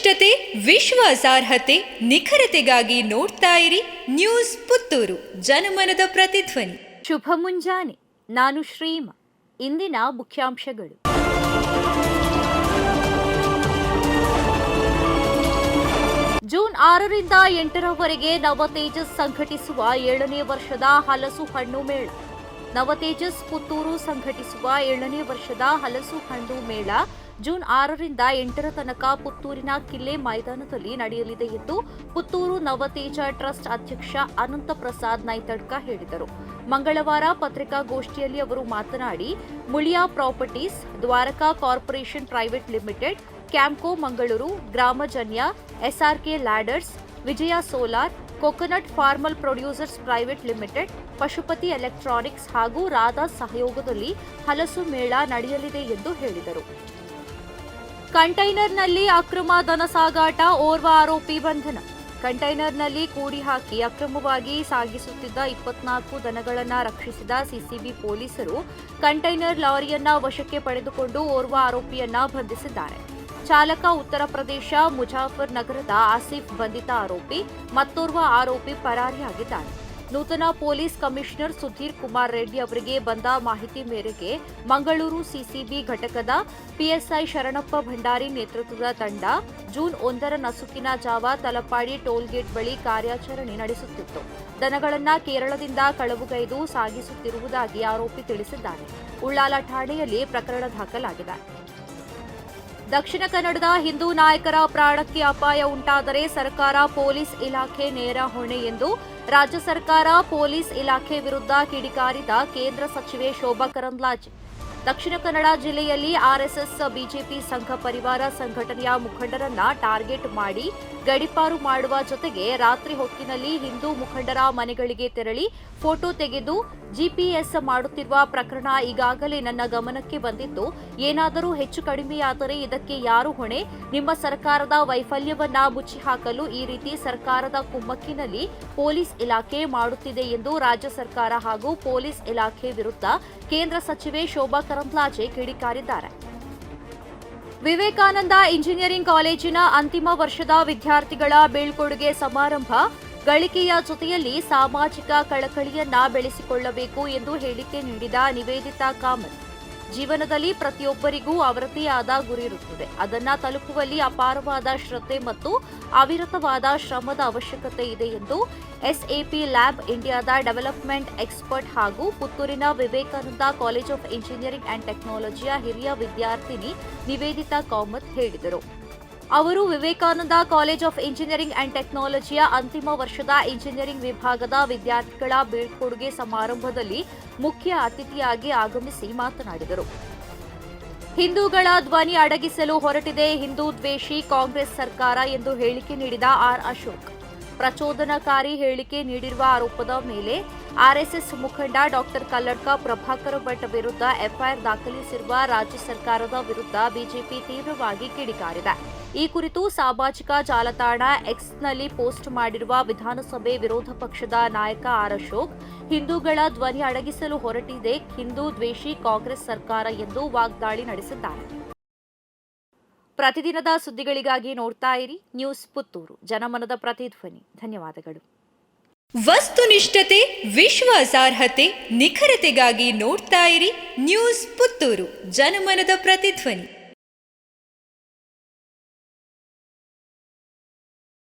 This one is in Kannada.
ವಸ್ತುನಿಷ್ಠತೆ, ವಿಶ್ವಾಸಾರ್ಹತೆ, ನಿಖರತೆಗಾಗಿ ನೋಡ್ತಾ ಇರಿ ನ್ಯೂಸ್ ಪುತ್ತೂರು, ಜನಮನದ ಪ್ರತಿಧ್ವನಿ. ಶುಭ ಮುಂಜಾನೆ. ನಾನು ಶ್ರೀಮ. ಇಂದಿನ ಮುಖ್ಯಾಂಶಗಳು. ಜೂನ್ 6ರಿಂದ 8ರವರೆಗೆ ನವತೇಜಸ್ ಸಂಘಟಿಸುವ 7ನೇ ವರ್ಷದ ಹಲಸು ಹಣ್ಣು ಮೇಳ. ನವತೇಜಸ್ ಪುತ್ತೂರು ಸಂಘಟಿಸುವ 7ನೇ ವರ್ಷದ ಹಲಸು ಹಣ್ಣು ಮೇಳ ಜೂನ್ 6ರಿಂದ 8ರ ತನಕ ಪುತ್ತೂರಿನ ಕಿಲ್ಲೆ ಮೈದಾನದಲ್ಲಿ ನಡೆಯಲಿದೆ ಎಂದು ಪುತ್ತೂರು ನವತೇಜ ಟ್ರಸ್ಟ್ ಅಧ್ಯಕ್ಷ ಅನಂತ ಪ್ರಸಾದ್ ನೈತಡ್ಕ ಹೇಳಿದರು. ಮಂಗಳವಾರ ಪತ್ರಿಕಾಗೋಷ್ಠಿಯಲ್ಲಿ ಅವರು ಮಾತನಾಡಿ, Muliya properties, Dwaraka corporation private limited, Campco Mangaluru, Gramajanya, SRK ladders, Vijaya solar, coconut farmers producers private limited, Pashupati electronics ಹಾಗೂ ರಾಧಾ ಸಹಯೋಗದಲ್ಲಿ ಹಲಸು ಮೇಳ ನಡೆಯಲಿದೆ ಎಂದು ಹೇಳಿದರು. ಕಂಟೈನರ್ನಲ್ಲಿ ಅಕ್ರಮ ದನ ಸಾಗಾಟ, ಓರ್ವ ಆರೋಪಿ ಬಂಧನ. ಕಂಟೈನರ್ನಲ್ಲಿ ಕೂಡಿ ಹಾಕಿ ಅಕ್ರಮವಾಗಿ ಸಾಗಿಸುತ್ತಿದ್ದ 24 ದನಗಳನ್ನು ರಕ್ಷಿಸಿದ ಸಿಸಿಬಿ ಪೊಲೀಸರು ಕಂಟೈನರ್ ಲಾರಿಯನ್ನ ವಶಕ್ಕೆ ಪಡೆದುಕೊಂಡು ಓರ್ವ ಆರೋಪಿಯನ್ನ ಬಂಧಿಸಿದ್ದಾರೆ. ಚಾಲಕ ಉತ್ತರ ಪ್ರದೇಶ ಮುಜಾಫರ್ ನಗರದ ಆಸಿಫ್ ಬಂಧಿತ ಆರೋಪಿ. ಮತ್ತೋರ್ವ ಆರೋಪಿ ಪರಾರಿಯಾಗಿದ್ದಾನೆ. ನೂತನ ಪೊಲೀಸ್ ಕಮಿಷನರ್ ಸುಧೀರ್ ಕುಮಾರ್ ರೆಡ್ಡಿ ಅವರಿಗೆ ಬಂದ ಮಾಹಿತಿ ಮೇರೆಗೆ ಮಂಗಳೂರು ಸಿಸಿಬಿ ಘಟಕದ ಪಿಎಸ್ಐ ಶರಣಪ್ಪ ಭಂಡಾರಿ ನೇತೃತ್ವದ ತಂಡ ಜೂನ್ 1ರ ನಸುಕಿನ ಜಾವ ತಲಪಾಡಿ ಟೋಲ್ಗೇಟ್ ಬಳಿ ಕಾರ್ಯಾಚರಣೆ ನಡೆಸುತ್ತಿತ್ತು. ದನಗಳನ್ನು ಕೇರಳದಿಂದ ಕಳವುಗೈದು ಸಾಗಿಸುತ್ತಿರುವುದಾಗಿ ಆರೋಪಿ ತಿಳಿಸಿದ್ದಾನೆ. ಉಳ್ಳಾಲ ಠಾಣೆಯಲ್ಲಿ ಪ್ರಕರಣ ದಾಖಲಾಗಿದೆ. ದಕ್ಷಿಣ ಕನ್ನಡದ ಹಿಂದೂ ನಾಯಕರ ಪ್ರಾಣಕ್ಕೆ ಅಪಾಯ ಉಂಟಾದರೆ ಸರ್ಕಾರ, ಪೊಲೀಸ್ ಇಲಾಖೆ ನೇರ ಹೊಣೆ ಎಂದು ರಾಜ್ಯ ಸರ್ಕಾರ, ಪೊಲೀಸ್ ಇಲಾಖೆ ವಿರುದ್ಧ ಕಿಡಿಕಾರಿದ ಕೇಂದ್ರ ಸಚಿವೆ ಶೋಭಾ ಕರಂದ್ಲಾಜೆ. ದಕ್ಷಿಣ ಕನ್ನಡ ಜಿಲ್ಲೆಯಲ್ಲಿ ಆರ್ಎಸ್ಎಸ್, ಬಿಜೆಪಿ ಸಂಘ ಪರಿವಾರ ಸಂಘಟನೆಯ ಮುಖಂಡರನ್ನ ಟಾರ್ಗೆಟ್ ಮಾಡಿ ಗಡೀಪಾರು ಮಾಡುವ ಜೊತೆಗೆ ರಾತ್ರಿ ಹೊತ್ತಿನಲ್ಲಿ ಹಿಂದೂ ಮುಖಂಡರ ಮನೆಗಳಿಗೆ ತೆರಳಿ ಫೋಟೋ ತೆಗೆದು ಜಿಪಿಎಸ್ ಮಾಡುತ್ತಿರುವ ಪ್ರಕರಣ ಈಗಾಗಲೇ ನನ್ನ ಗಮನಕ್ಕೆ ಬಂದಿದ್ದು, ಏನಾದರೂ ಹೆಚ್ಚು ಕಡಿಮೆಯಾದರೆ ಇದಕ್ಕೆ ಯಾರು ಹೊಣೆ? ನಿಮ್ಮ ಸರ್ಕಾರದ ವೈಫಲ್ಯವನ್ನ ಮುಚ್ಚಿ ಹಾಕಲು ಈ ರೀತಿ ಸರ್ಕಾರದ ಕುಮ್ಮಕ್ಕಿನಲ್ಲಿ ಪೊಲೀಸ್ ಇಲಾಖೆ ಮಾಡುತ್ತಿದೆ ಎಂದು ರಾಜ್ಯ ಸರ್ಕಾರ ಹಾಗೂ ಪೊಲೀಸ್ ಇಲಾಖೆ ವಿರುದ್ಧ ಕೇಂದ್ರ ಸಚಿವೆ ಶೋಭಾ ಕರಂದ್ಲಾಜೆ ಕಿಡಿಕಾರಿದ್ದಾರೆ. ವಿವೇಕಾನಂದ ಇಂಜಿನಿಯರಿಂಗ್ ಕಾಲೇಜಿನ ಅಂತಿಮ ವರ್ಷದ ವಿದ್ಯಾರ್ಥಿಗಳ ಬೀಳ್ಕೊಡುಗೆ ಸಮಾರಂಭ. ಗಳಿಕೆಯ ಜೊತೆಯಲ್ಲಿ ಸಾಮಾಜಿಕ ಕಳಕಳಿಯನ್ನ ಬೆಳೆಸಿಕೊಳ್ಳಬೇಕು ಎಂದು ಹೇಳಿಕೆ ನೀಡಿದ ನಿವೇದಿತಾ ಕಾಮತ್, ಜೀವನದಲ್ಲಿ ಪ್ರತಿಯೊಬ್ಬರಿಗೂ ಅವರದೇ ಆದ ಗುರಿ ಇರುತ್ತದೆ. ಅದನ್ನ ತಲುಪುವಲ್ಲಿ ಅಪಾರವಾದ ಶ್ರದ್ಧೆ ಮತ್ತು ಅವಿರತವಾದ ಶ್ರಮದ ಅವಶ್ಯಕತೆ ಇದೆ ಎಂದು ಎಸ್ಎಪಿ ಲ್ಯಾಬ್ ಇಂಡಿಯಾದ ಡೆವಲಪ್ಮೆಂಟ್ ಎಕ್ಸ್ಪರ್ಟ್ ಹಾಗೂ ಪುತ್ತೂರಿನ Vivekananda college of engineering and ಟೆಕ್ನಾಲಜಿಯ ಹಿರಿಯ ವಿದ್ಯಾರ್ಥಿನಿ ನಿವೇದಿತಾ ಕಾಮತ್ ಹೇಳಿದರು. ಅವರು Vivekananda college of engineering and ಟೆಕ್ನಾಲಜಿಯ ಅಂತಿಮ ವರ್ಷದ ಇಂಜಿನಿಯರಿಂಗ್ ವಿಭಾಗದ ವಿದ್ಯಾರ್ಥಿಗಳ ಬೀಳ್ಕೊಡುಗೆ ಸಮಾರಂಭದಲ್ಲಿ ಮುಖ್ಯ ಅತಿಥಿಯಾಗಿ ಆಗಮಿಸಿ ಮಾತನಾಡಿದರು. ಹಿಂದೂಗಳ ಧ್ವನಿ ಅಡಗಿಸಲು ಹೊರಟಿದೆ ಹಿಂದೂ ದ್ವೇಷಿ ಕಾಂಗ್ರೆಸ್ ಸರ್ಕಾರ ಎಂದು ಹೇಳಿಕೆ ನೀಡಿದ ಆರ್ ಅಶೋಕ್, ಪ್ರಚೋದನಕಾರಿ ಹೇಳಿಕೆ ನೀಡಿರುವ ಆರೋಪದ ಮೇಲೆ ಆರ್ಎಸ್ಎಸ್ ಮುಖಂಡ ಡಾಕ್ಟರ್ ಕಲ್ಲಡ್ಕ ಪ್ರಭಾಕರ ಭಟ್ ವಿರುದ್ಧ ಎಫ್ಐಆರ್ ದಾಖಲಿಸಿರುವ ರಾಜ್ಯ ಸರ್ಕಾರದ ವಿರುದ್ಧ ಬಿಜೆಪಿ ತೀವ್ರವಾಗಿ ಕಿಡಿಕಾರಿದೆ. ಈ ಕುರಿತು ಸಾಮಾಜಿಕ ಜಾಲತಾಣ ಎಕ್ಸ್ನಲ್ಲಿ ಪೋಸ್ಟ್ ಮಾಡಿರುವ ವಿಧಾನಸಭೆ ವಿರೋಧ ಪಕ್ಷದ ನಾಯಕ ಆರ್ ಅಶೋಕ್, ಹಿಂದೂಗಳ ಧ್ವನಿ ಅಡಗಿಸಲು ಹೊರಟಿದೆ ಹಿಂದೂ ದ್ವೇಷಿ ಕಾಂಗ್ರೆಸ್ ಸರ್ಕಾರ ಎಂದು ವಾಗ್ದಾಳಿ ನಡೆಸಿದ್ದಾರೆ. ಪ್ರತಿದಿನದ ಸುದ್ದಿಗಳಿಗಾಗಿ ನೋಡ್ತಾ ಇರಿ ನ್ಯೂಸ್ ಪುತ್ತೂರು, ಜನಮನದ ಪ್ರತಿಧ್ವನಿ. ಧನ್ಯವಾದಗಳು. ವಸ್ತುನಿಷ್ಠತೆ, ವಿಶ್ವಾಸಾರ್ಹತೆ, ನಿಖರತೆಗಾಗಿ ನೋಡ್ತಾ ಇರಿ ನ್ಯೂಸ್ ಪುತ್ತೂರು, ಜನಮನದ ಪ್ರತಿಧ್ವನಿ.